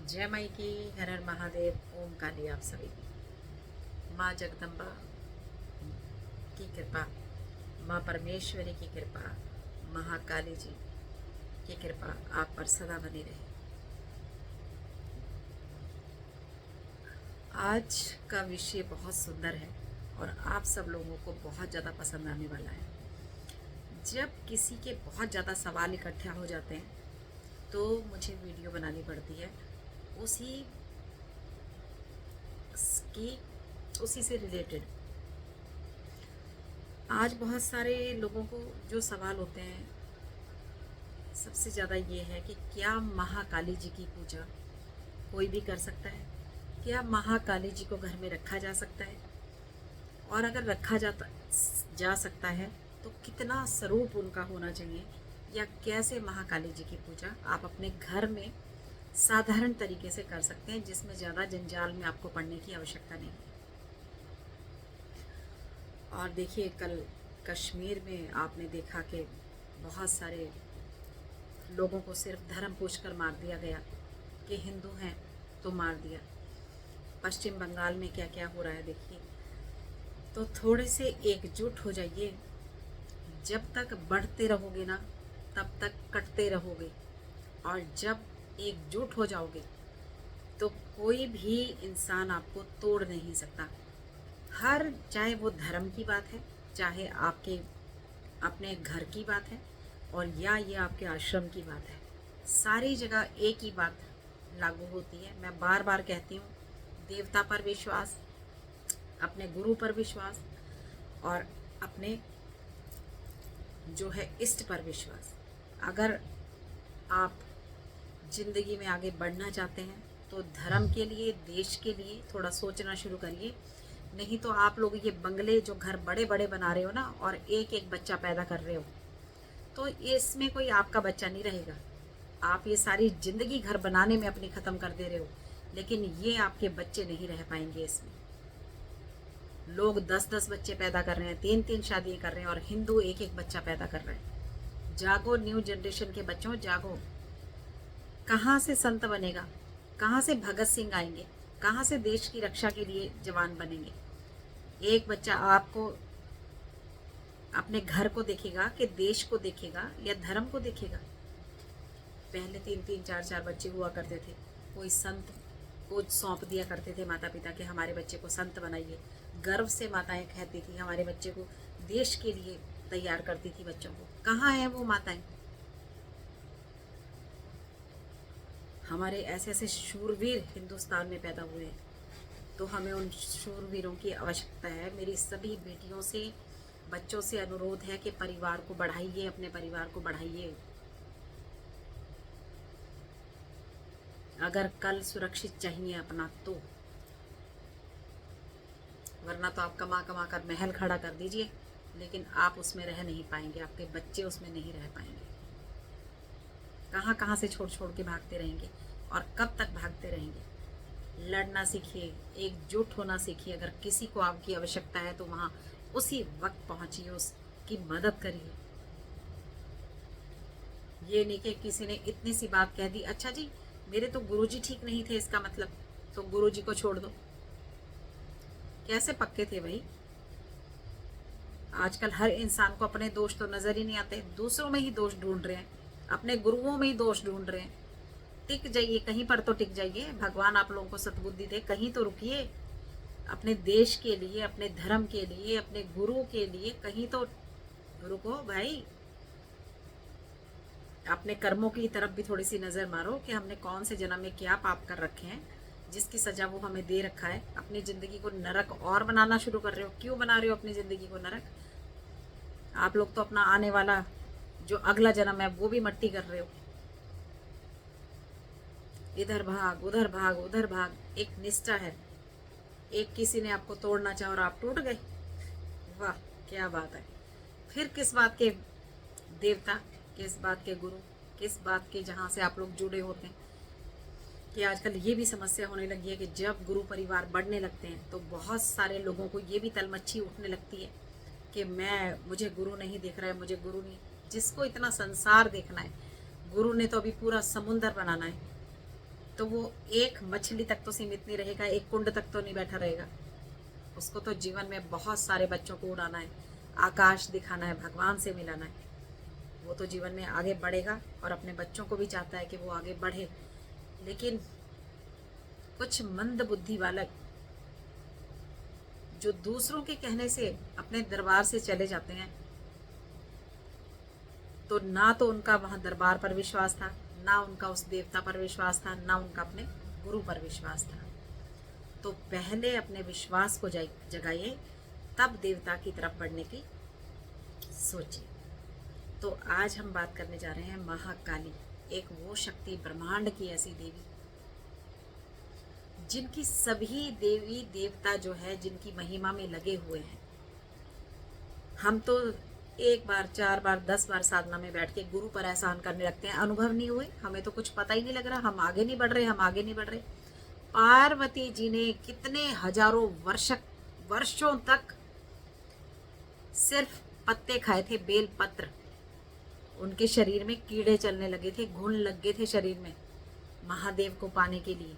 जय माई की। हर हर महादेव। ओम काली आप सभी की। माँ जगदम्बा की कृपा, माँ परमेश्वरी की कृपा, महाकाली जी की कृपा आप पर सदा बनी रहे। आज का विषय बहुत सुंदर है और आप सब लोगों को बहुत ज़्यादा पसंद आने वाला है। जब किसी के बहुत ज़्यादा सवाल इकट्ठा हो जाते हैं तो मुझे वीडियो बनानी पड़ती है उसी की उसी से रिलेटेड। आज बहुत सारे लोगों को जो सवाल होते हैं सबसे ज़्यादा ये है कि क्या महाकाली जी की पूजा कोई भी कर सकता है? क्या महाकाली जी को घर में रखा जा सकता है? और अगर रखा जा सकता है तो कितना स्वरूप उनका होना चाहिए, या कैसे महाकाली जी की पूजा आप अपने घर में साधारण तरीके से कर सकते हैं जिसमें ज़्यादा जंजाल में आपको पड़ने की आवश्यकता नहीं है। और देखिए, कल कश्मीर में आपने देखा कि बहुत सारे लोगों को सिर्फ धर्म पूछकर मार दिया गया कि हिंदू हैं तो मार दिया। पश्चिम बंगाल में क्या क्या हो रहा है देखिए। तो थोड़े से एकजुट हो जाइए। जब तक बढ़ते रहोगे ना तब तक कटते रहोगे, और जब एकजुट हो जाओगे तो कोई भी इंसान आपको तोड़ नहीं सकता। हर, चाहे वो धर्म की बात है, चाहे आपके अपने घर की बात है, और या ये आपके आश्रम की बात है, सारी जगह एक ही बात लागू होती है। मैं बार बार कहती हूँ, देवता पर विश्वास, अपने गुरु पर विश्वास, और अपने जो है इष्ट पर विश्वास। अगर आप जिंदगी में आगे बढ़ना चाहते हैं तो धर्म के लिए, देश के लिए थोड़ा सोचना शुरू करिए। नहीं तो आप लोग ये बंगले जो घर बड़े बड़े बना रहे हो ना, और एक एक बच्चा पैदा कर रहे हो, तो इसमें कोई आपका बच्चा नहीं रहेगा। आप ये सारी जिंदगी घर बनाने में अपनी ख़त्म कर दे रहे हो, लेकिन ये आपके बच्चे नहीं रह पाएंगे इसमें। लोग 10-10 बच्चे पैदा कर रहे हैं, 3-3 शादियाँ कर रहे हैं, और हिंदू एक एक बच्चा पैदा कर रहे हैं। जागो न्यू जनरेशन के बच्चों, जागो। कहाँ से संत बनेगा? कहाँ से भगत सिंह आएंगे? कहाँ से देश की रक्षा के लिए जवान बनेंगे? एक बच्चा आपको, अपने घर को देखेगा कि देश को देखेगा या धर्म को देखेगा? पहले 3-3 4-4 बच्चे हुआ करते थे। कोई संत को सौंप दिया करते थे माता पिता के, हमारे बच्चे को संत बनाइए। गर्व से माताएं कहती थी हमारे बच्चे को देश के लिए तैयार करती थी बच्चों को। कहाँ है वो माताएं? हमारे ऐसे ऐसे शूरवीर हिंदुस्तान में पैदा हुए हैं, तो हमें उन शूरवीरों की आवश्यकता है। मेरी सभी बेटियों से, बच्चों से अनुरोध है कि परिवार को बढ़ाइए, अपने परिवार को बढ़ाइए। अगर कल सुरक्षित चाहिए अपना तो, वरना तो आप कमा कमा कर महल खड़ा कर दीजिए, लेकिन आप उसमें रह नहीं पाएंगे, आपके बच्चे उसमें नहीं रह पाएंगे। कहाँ कहाँ से छोड़ छोड़ के भागते रहेंगे, और कब तक भागते रहेंगे? लड़ना सीखिए, एकजुट होना सीखिए। अगर किसी को आपकी आवश्यकता है तो वहाँ उसी वक्त पहुँचिए, उसकी मदद करिए। ये नहीं कि किसी ने इतनी सी बात कह दी, अच्छा जी मेरे तो गुरुजी ठीक नहीं थे, इसका मतलब तो गुरुजी को छोड़ दो। कैसे पक्के थे भाई? आजकल हर इंसान को अपने दोष तो नजर ही नहीं आते, दूसरों में ही दोष ढूंढ रहे हैं, अपने गुरुओं में ही दोष ढूंढ रहे हैं। टिक जाइए, कहीं पर तो टिक जाइए। भगवान आप लोगों को सद्बुद्धि दे, कहीं तो रुकिए। अपने देश के लिए, अपने धर्म के लिए, अपने गुरु के लिए कहीं तो रुको भाई। अपने कर्मों की तरफ भी थोड़ी सी नज़र मारो कि हमने कौन से जन्म में क्या पाप कर रखे हैं, जिसकी सजा वो हमें दे रखा है। अपनी ज़िंदगी को नरक और बनाना शुरू कर रहे हो। क्यों बना रहे हो अपनी ज़िंदगी को नरक? आप लोग तो अपना आने वाला जो अगला जन्म है वो भी मट्टी कर रहे हो। इधर भाग, उधर भाग, उधर भाग। एक निष्ठा है, एक किसी ने आपको तोड़ना चाहा और आप टूट गए। वाह, क्या बात है! फिर किस बात के देवता, किस बात के गुरु, किस बात के जहाँ से आप लोग जुड़े होते हैं? कि आजकल ये भी समस्या होने लगी है कि जब गुरु परिवार बढ़ने लगते हैं तो बहुत सारे लोगों को ये भी तलमच्छी उठने लगती है कि मुझे गुरु नहीं दिख रहा है, मुझे गुरु नहीं। जिसको इतना संसार देखना है, गुरु ने तो अभी पूरा समुंदर बनाना है। तो वो एक मछली तक तो सीमित नहीं रहेगा, एक कुंड तक तो नहीं बैठा रहेगा। उसको तो जीवन में बहुत सारे बच्चों को उड़ाना है, आकाश दिखाना है, भगवान से मिलाना है। वो तो जीवन में आगे बढ़ेगा और अपने बच्चों को भी चाहता है कि वो आगे बढ़े। लेकिन कुछ मंद बुद्धि बालक जो दूसरों के कहने से अपने दरबार से चले जाते हैं, तो ना तो उनका वहाँ दरबार पर विश्वास था, ना उनका उस देवता पर विश्वास था, ना उनका अपने गुरु पर विश्वास था। तो पहले अपने विश्वास को जगाइए, तब देवता की तरफ बढ़ने की सोचिए। तो आज हम बात करने जा रहे हैं महाकाली, एक वो शक्ति, ब्रह्मांड की ऐसी देवी जिनकी सभी देवी देवता जो है जिनकी महिमा में लगे हुए हैं। हम तो 1 बार 4 बार 10 बार साधना में बैठ के गुरु पर एहसान करने लगते हैं, अनुभव नहीं हुए, हमें तो कुछ पता ही नहीं लग रहा, हम आगे नहीं बढ़ रहे, हम आगे नहीं बढ़ रहे। पार्वती जी ने कितने हजारों वर्षों तक सिर्फ पत्ते खाए थे, बेल पत्र। उनके शरीर में कीड़े चलने लगे थे, घुन लग गए थे शरीर में, महादेव को पाने के लिए।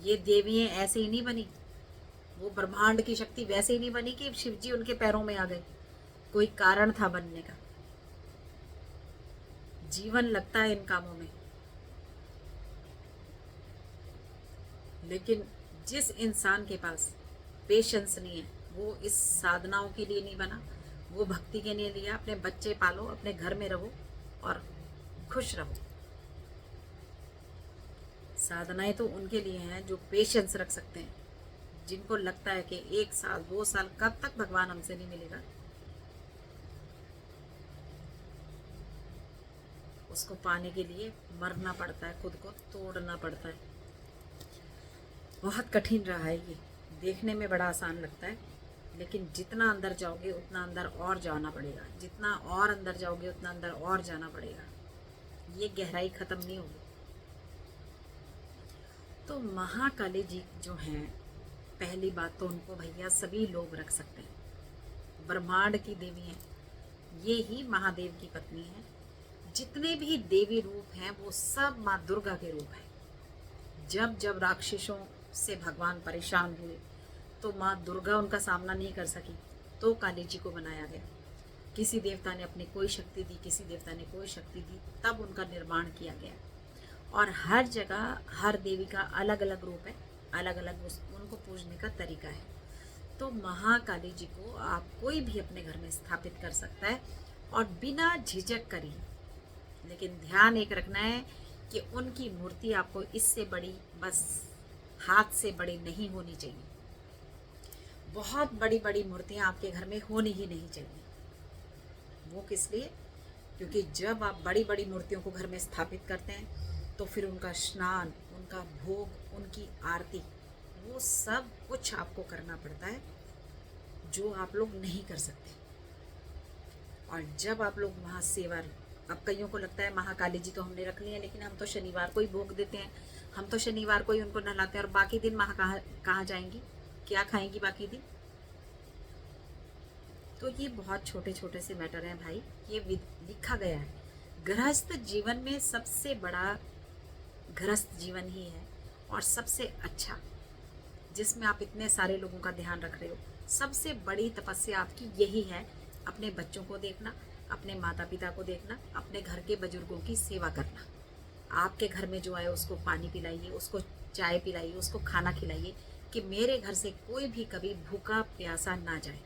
ये देवियां ऐसे ही नहीं बनी, वो ब्रह्मांड की शक्ति वैसे ही नहीं बनी कि शिवजी उनके पैरों में आ गए। कोई कारण था बनने का। जीवन लगता है इन कामों में। लेकिन जिस इंसान के पास पेशेंस नहीं है, वो इस साधनाओं के लिए नहीं बना, वो भक्ति के लिए लिया। अपने बच्चे पालो, अपने घर में रहो और खुश रहो। साधनाएं तो उनके लिए हैं जो पेशेंस रख सकते हैं, जिनको लगता है कि 1 साल 2 साल कब तक भगवान हमसे नहीं मिलेगा। उसको पाने के लिए मरना पड़ता है, खुद को तोड़ना पड़ता है। बहुत कठिन रहा है ये। देखने में बड़ा आसान लगता है, लेकिन जितना अंदर जाओगे उतना अंदर और जाना पड़ेगा, जितना और अंदर जाओगे उतना अंदर और जाना पड़ेगा। ये गहराई खत्म नहीं होगी। तो महाकाली जी जो हैं, पहली बात तो उनको भैया सभी लोग रख सकते हैं। ब्रह्मांड की देवी हैं, ये ही महादेव की पत्नी है। जितने भी देवी रूप हैं वो सब माँ दुर्गा के रूप हैं। जब जब राक्षसों से भगवान परेशान हुए तो माँ दुर्गा उनका सामना नहीं कर सकी, तो काली जी को बनाया गया। किसी देवता ने अपनी कोई शक्ति दी, किसी देवता ने कोई शक्ति दी, तब उनका निर्माण किया गया। और हर जगह हर देवी का अलग अलग रूप है, अलग अलग उनको पूजने का तरीका है। तो महाकाली जी को आप कोई भी अपने घर में स्थापित कर सकता है और बिना झिझक करिए। लेकिन ध्यान एक रखना है कि उनकी मूर्ति आपको इससे बड़ी, बस हाथ से बड़ी नहीं होनी चाहिए। बहुत बड़ी बड़ी मूर्तियाँ आपके घर में होनी ही नहीं चाहिए। वो किस लिए? क्योंकि जब आप बड़ी बड़ी मूर्तियों को घर में स्थापित करते हैं तो फिर उनका स्नान, उनका भोग, उनकी आरती, वो सब कुछ आपको करना पड़ता है जो आप लोग नहीं कर सकते। और जब आप लोग वहाँ सेवा, अब कईयों को लगता है महाकाली जी तो हमने रख ली है, लेकिन हम तो शनिवार को ही भोग देते हैं, हम तो शनिवार को ही उनको नहलाते हैं, और बाकी दिन कहाँ जाएंगी, क्या खाएंगी बाकी दिन? तो ये बहुत छोटे छोटे से मैटर हैं भाई, ये लिखा गया है। गृहस्थ जीवन में सबसे बड़ा गृहस्थ जीवन ही है और सबसे अच्छा, जिसमें आप इतने सारे लोगों का ध्यान रख रहे हो। सबसे बड़ी तपस्या आपकी यही है, अपने बच्चों को देखना, अपने माता पिता को देखना, अपने घर के बुजुर्गों की सेवा करना। आपके घर में जो आए उसको पानी पिलाइए, उसको चाय पिलाइए, उसको खाना खिलाइए, कि मेरे घर से कोई भी कभी भूखा प्यासा ना जाए।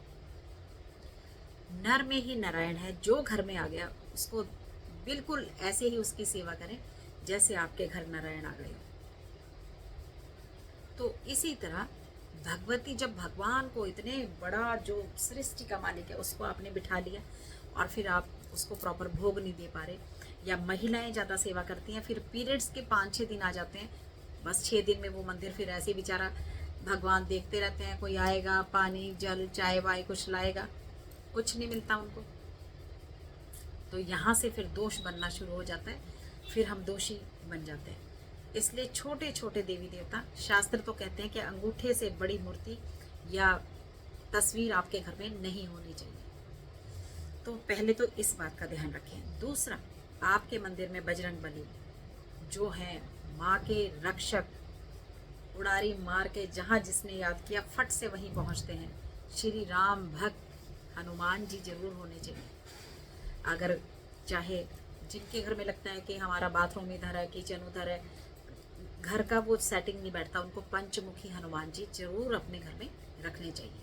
नर में ही नारायण है, जो घर में आ गया उसको बिल्कुल ऐसे ही उसकी सेवा करें जैसे आपके घर नारायण आ गए हो। तो इसी तरह भगवती, जब भगवान को इतने बड़ा जो सृष्टि का मालिक है उसको आपने बिठा लिया और फिर आप उसको प्रॉपर भोग नहीं दे पा रहे, या महिलाएं ज़्यादा सेवा करती हैं, फिर पीरियड्स के 5-6 दिन आ जाते हैं, बस 6 दिन में वो मंदिर फिर ऐसे बेचारा भगवान देखते रहते हैं, कोई आएगा, पानी जल चाय वाय कुछ लाएगा, कुछ नहीं मिलता उनको। तो यहाँ से फिर दोष बनना शुरू हो जाता है, फिर हम दोषी बन जाते हैं। इसलिए छोटे छोटे देवी देवता, शास्त्र तो कहते हैं कि अंगूठे से बड़ी मूर्ति या तस्वीर आपके घर में नहीं होनी चाहिए। तो पहले तो इस बात का ध्यान रखें। दूसरा, आपके मंदिर में बजरंग बली जो हैं माँ के रक्षक, उड़ारी मार के जहाँ जिसने याद किया फट से वहीं पहुँचते हैं। श्री राम भक्त हनुमान जी जरूर होने चाहिए। अगर चाहे जिनके घर में लगता है कि हमारा बाथरूम इधर है, किचन उधर है, घर का वो सेटिंग नहीं बैठता, उनको पंचमुखी हनुमान जी जरूर अपने घर में रखने चाहिए।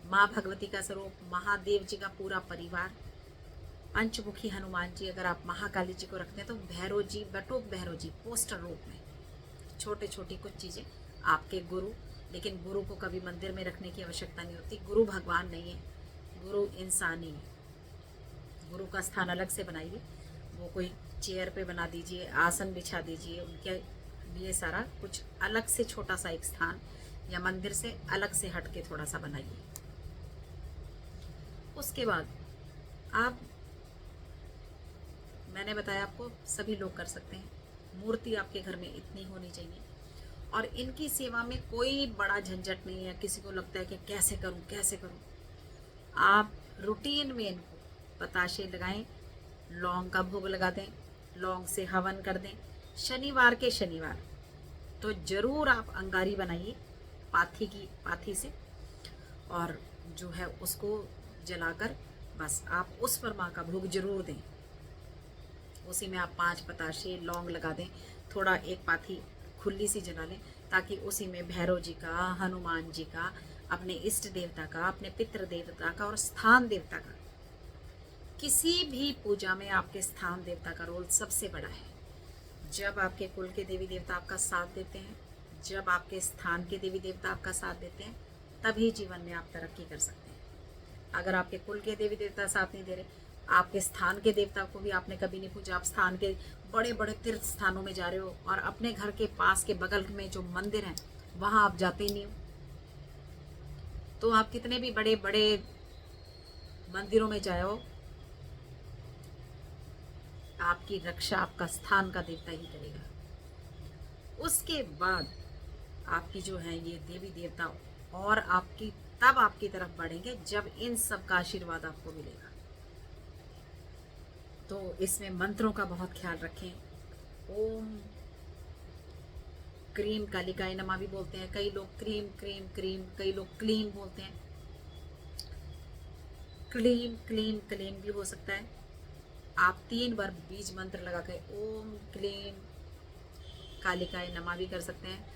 माँ भगवती का स्वरूप, महादेव जी का पूरा परिवार, पंचमुखी हनुमान जी, अगर आप महाकाली जी को रखते हैं तो भैरव जी, बटोक भैरव जी पोस्टर रूप में, छोटे छोटी कुछ चीज़ें, आपके गुरु। लेकिन गुरु को कभी मंदिर में रखने की आवश्यकता नहीं होती। गुरु भगवान नहीं है, गुरु इंसान ही है। गुरु का स्थान अलग से बनाइए, वो कोई चेयर पे बना दीजिए, आसन बिछा दीजिए, उनके लिए सारा कुछ अलग से छोटा सा एक स्थान या मंदिर से अलग से हट के थोड़ा सा बनाइए। उसके बाद आप, मैंने बताया आपको सभी लोग कर सकते हैं। मूर्ति आपके घर में इतनी होनी चाहिए और इनकी सेवा में कोई बड़ा झंझट नहीं है। किसी को लगता है कि कैसे करूं कैसे करूं, आप रूटीन में इनको बताशे लगाएं, लौंग का भोग लगा दें, लौंग से हवन कर दें। शनिवार के शनिवार तो जरूर आप अंगारी बनाइए पाथी से, और जो है उसको जलाकर बस आप उस पर माँ का भोग जरूर दें। उसी में आप 5 बताशे लौंग लगा दें, थोड़ा एक पाथी खुली सी जला लें, ताकि उसी में भैरव जी का, हनुमान जी का, अपने इष्ट देवता का, अपने पितृ देवता का और स्थान देवता का, किसी भी पूजा में आपके स्थान देवता का रोल सबसे बड़ा है। जब आपके कुल के देवी देवता आपका साथ देते हैं, जब आपके स्थान के देवी देवता आपका साथ देते हैं, तभी जीवन में आप तरक्की कर सकते हैं। अगर आपके कुल के देवी देवता साथ नहीं दे रहे, आपके स्थान के देवता को भी आपने कभी नहीं पूजा, आप स्थान के बड़े बड़े तीर्थ स्थानों में जा रहे हो और अपने घर के पास के बगल में जो मंदिर हैं वहां आप जाते ही नहीं हो, तो आप कितने भी बड़े बड़े मंदिरों में जाओ, आपकी रक्षा आपका स्थान का देवता ही करेगा। उसके बाद आपकी जो है ये देवी देवता और आपकी तब आपकी तरफ बढ़ेंगे जब इन सब का आशीर्वाद आपको मिलेगा। तो इसमें मंत्रों का बहुत ख्याल रखें। ओम क्रीम कालिकाय नमः भी बोलते हैं, कई लोग क्रीम क्रीम क्रीम, कई लोग क्लीम बोलते हैं, क्लीम क्लीम क्लीम भी हो सकता है। आप 3 बार बीज मंत्र लगा के ओम क्लीम कालिकाय नमः भी कर सकते हैं,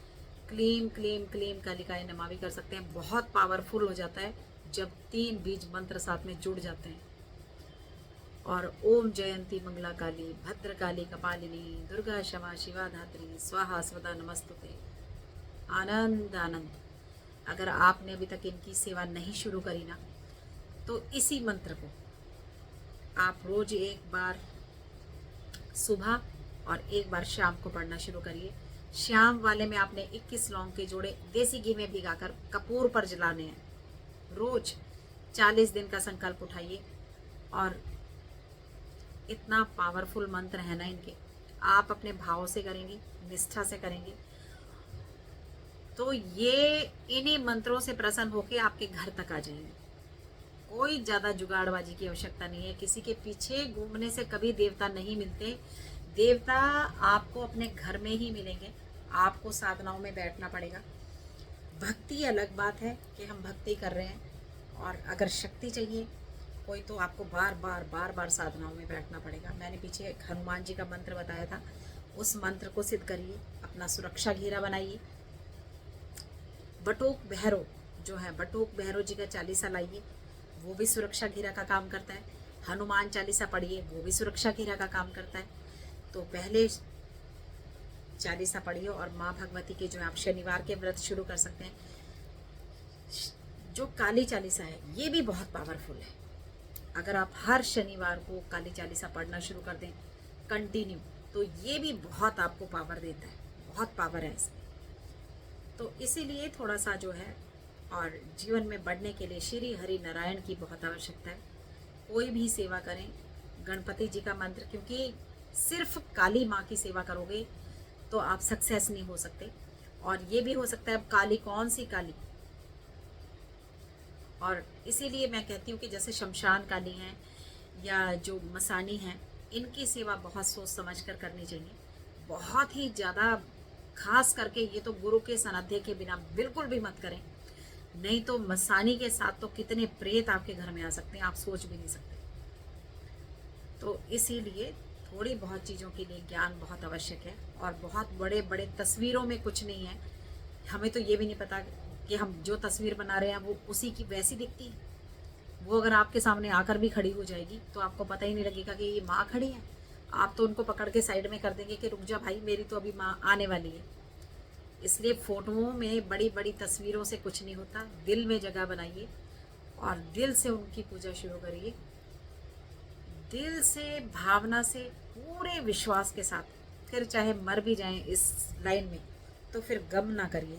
क्लीम क्लीम क्लीम कालिकाय नमः भी कर सकते हैं। बहुत पावरफुल हो जाता है जब 3 बीज मंत्र साथ में जुड़ जाते हैं। और ओम जयंती मंगला काली भद्र काली कपालिनी दुर्गा क्षमा शिवा धात्री स्वाहा स्वदा नमस्तुते। आनंद आनंद। अगर आपने अभी तक इनकी सेवा नहीं शुरू करी ना, तो इसी मंत्र को आप रोज एक बार सुबह और एक बार शाम को पढ़ना शुरू करिए। शाम वाले में आपने 21 लौंग के जोड़े देसी घी में भिगाकर कपूर पर जलाने हैं। रोज 40 दिन का संकल्प उठाइए और इतना पावरफुल मंत्र है ना इनके, आप अपने भाव से करेंगे, निष्ठा से करेंगे, तो ये इन्हीं मंत्रों से प्रसन्न होकर आपके घर तक आ जाएंगे। कोई ज़्यादा जुगाड़बाजी की आवश्यकता नहीं है, किसी के पीछे घूमने से कभी देवता नहीं मिलते। देवता आपको अपने घर में ही मिलेंगे, आपको साधनाओं में बैठना पड़ेगा। भक्ति अलग बात है कि हम भक्ति कर रहे हैं, और अगर शक्ति चाहिए कोई तो आपको बार बार साधनाओं में बैठना पड़ेगा। मैंने पीछे एक हनुमान जी का मंत्र बताया था, उस मंत्र को सिद्ध करिए, अपना सुरक्षा घेरा बनाइए। बटोक भैरव जो है, बटोक भैरव जी का चालीसा लाइए, वो भी सुरक्षा घेरा का काम करता है। हनुमान चालीसा पढ़िए, वो भी सुरक्षा घेरा का काम करता है। तो पहले चालीसा पढ़िए और माँ भगवती के जो आप शनिवार के व्रत शुरू कर सकते हैं। जो काली चालीसा है ये भी बहुत पावरफुल है। अगर आप हर शनिवार को काली चालीसा पढ़ना शुरू कर दें कंटिन्यू, तो ये भी बहुत आपको पावर देता है, बहुत पावर है इसमें। तो इसीलिए थोड़ा सा जो है, और जीवन में बढ़ने के लिए श्री हरि नारायण की बहुत आवश्यकता है। कोई भी सेवा करें, गणपति जी का मंत्र, क्योंकि सिर्फ काली माँ की सेवा करोगे तो आप सक्सेस नहीं हो सकते। और ये भी हो सकता है अब काली कौन सी काली, और इसीलिए मैं कहती हूँ कि जैसे शमशान काली हैं या जो मसानी हैं, इनकी सेवा बहुत सोच समझ कर करनी चाहिए, बहुत ही ज़्यादा। खास करके ये तो गुरु के सानिध्य के बिना बिल्कुल भी मत करें, नहीं तो मसानी के साथ तो कितने प्रेत आपके घर में आ सकते हैं, आप सोच भी नहीं सकते। तो इसीलिए थोड़ी बहुत चीज़ों के लिए ज्ञान बहुत आवश्यक है, और बहुत बड़े बड़े तस्वीरों में कुछ नहीं है। हमें तो ये भी नहीं पता कि हम जो तस्वीर बना रहे हैं वो उसी की वैसी दिखती है। वो अगर आपके सामने आकर भी खड़ी हो जाएगी तो आपको पता ही नहीं लगेगा कि ये माँ खड़ी है। आप तो उनको पकड़ के साइड में कर देंगे कि रुक जा भाई, मेरी तो अभी माँ आने वाली है। इसलिए फ़ोटोओं में बड़ी बड़ी तस्वीरों से कुछ नहीं होता। दिल में जगह बनाइए और दिल से उनकी पूजा शुरू करिए, दिल से, भावना से, पूरे विश्वास के साथ। फिर चाहे मर भी जाएं इस लाइन में तो फिर गम ना करिए,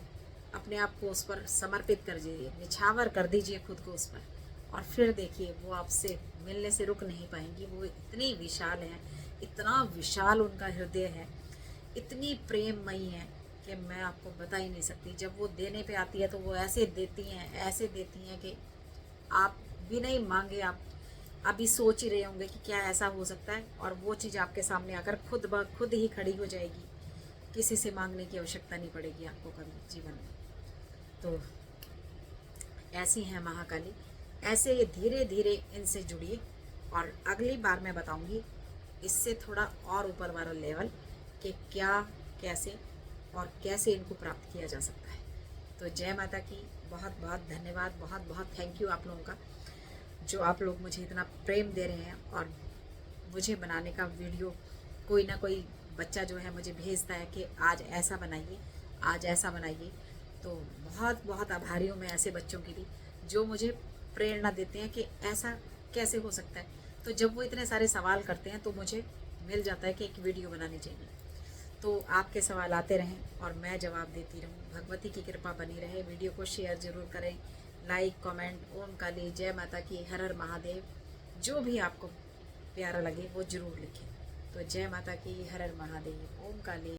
अपने आप को उस पर समर्पित कर दीजिए, निछावर कर दीजिए खुद को उस पर, और फिर देखिए वो आपसे मिलने से रुक नहीं पाएंगी। वो इतनी विशाल हैं, इतना विशाल उनका हृदय है, इतनी प्रेममयी है कि मैं आपको बता ही नहीं सकती। जब वो देने पे आती है तो वो ऐसे देती हैं, ऐसे देती हैं कि आप भी नहीं मांगे, आप अभी सोच ही रहे होंगे कि क्या ऐसा हो सकता है, और वो चीज़ आपके सामने आकर खुद ब खुद ही खड़ी हो जाएगी। किसी से मांगने की आवश्यकता नहीं पड़ेगी आपको कभी जीवन में। तो ऐसी हैं महाकाली, ऐसे ये धीरे धीरे इनसे जुड़िए, और अगली बार मैं बताऊंगी इससे थोड़ा और ऊपर वाला लेवल कि क्या, कैसे और कैसे इनको प्राप्त किया जा सकता है। तो जय माता की, बहुत बहुत धन्यवाद, बहुत बहुत थैंक यू आप लोगों का, जो आप लोग मुझे इतना प्रेम दे रहे हैं। और मुझे बनाने का वीडियो कोई ना कोई बच्चा जो है मुझे भेजता है कि आज ऐसा बनाइए, आज ऐसा बनाइए। तो बहुत बहुत आभारी हूँ मैं ऐसे बच्चों के लिए जो मुझे प्रेरणा देते हैं कि ऐसा कैसे हो सकता है। तो जब वो इतने सारे सवाल करते हैं तो मुझे मिल जाता है कि एक वीडियो बनानी चाहिए। तो आपके सवाल आते रहें और मैं जवाब देती रहूं। भगवती की कृपा बनी रहे। वीडियो को शेयर ज़रूर करें, लाइक, कमेंट। ओम काली, जय माता की, हर हर महादेव, जो भी आपको प्यारा लगे वो ज़रूर लिखें। तो जय माता की, हर हर महादेव, ओम काली।